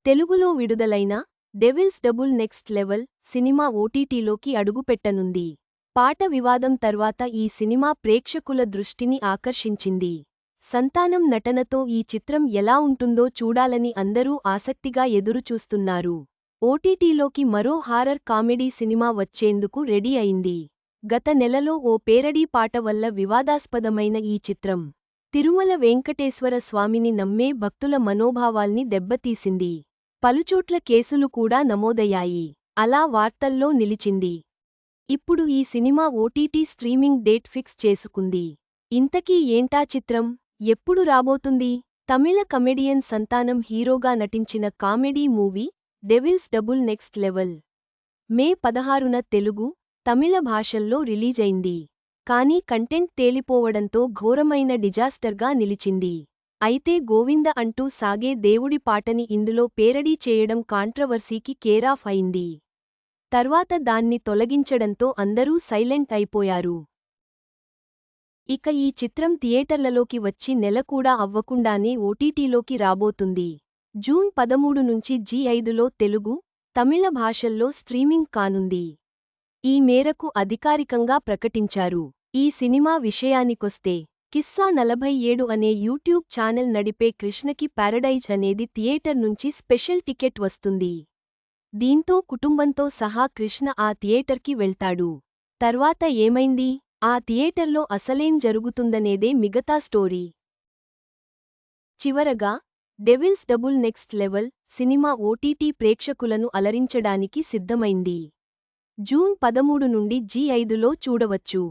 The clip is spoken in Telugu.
తెలుగులో విడుదలైన డెవిల్స్ డబుల్ నెక్స్ట్ లెవెల్ సినిమా ఓటీటీలోకి అడుగుపెట్టనుంది. పాట వివాదం తర్వాత ఈ సినిమా ప్రేక్షకుల దృష్టిని ఆకర్షించింది. సంతానం నటనతో ఈ చిత్రం ఎలా ఉంటుందో చూడాలని అందరూ ఆసక్తిగా ఎదురుచూస్తున్నారు. ఓటీటీలోకి మరో హారర్ కామెడీ సినిమా వచ్చేందుకు రెడీ అయింది. గత నెలలో ఓ పేరడీ పాట వల్ల వివాదాస్పదమైన ఈ చిత్రం తిరుమల వెంకటేశ్వర స్వామిని నమ్మే భక్తుల మనోభావాల్ని దెబ్బతీసింది. పలుచోట్ల కేసులు కూడా నమోదయ్యాయి. అలా వార్తల్లో నిలిచింది. ఇప్పుడు ఈ cinema OTT streaming date fix చేసుకుంది. ఇంతకీ ఏంటా చిత్రం? ఎప్పుడు రాబోతుంది? తమిళ కమెడియన్ సంతానం హీరోగా నటించిన comedy movie devil's double next level May 16న తెలుగు, తమిళ భాషల్లో రిలీజైంది. కానీ కంటెంట్ తేలిపోవడంతో ఘోరమైన డిజాస్టర్గా నిలిచింది. అయితే గోవింద అంటూ సాగే దేవుడి పాటని ఇందులో పేరడీ చేయడం కాంట్రవర్సీకి కేరాఫ్ అయింది. తర్వాత దాన్ని తొలగించడంతో అందరూ సైలెంట్ అయిపోయారు. ఇక ఈ చిత్రం థియేటర్లలోకి వచ్చి నెల కూడా అవ్వకుండానే ఓటీటీలోకి రాబోతుంది. జూన్ 13 నుంచి జీ5లో తెలుగు, తమిళ భాషల్లో స్ట్రీమింగ్ కానుంది. ఈ మేరకు అధికారికంగా ప్రకటించారు. ఈ సినిమా విషయానికొస్తే కిస్సా 47 అనే యూట్యూబ్ ఛానల్ నడిపే కృష్ణకి పారడైజ్ అనేది థియేటర్ నుంచి స్పెషల్ టికెట్ వస్తుంది. దీంతో కుటుంబంతో సహా కృష్ణ ఆ థియేటర్కి వెళ్తాడు. తర్వాత ఏమైంది? ఆ థియేటర్లో అసలేం జరుగుతుందనేదే మిగతా స్టోరీ. చివరగా డెవిల్స్ డబుల్ నెక్స్ట్ లెవెల్ సినిమా ఓటీటీ ప్రేక్షకులను అలరించడానికి సిద్ధమైంది. జూన్ 13 నుండి జీ5లో చూడవచ్చు.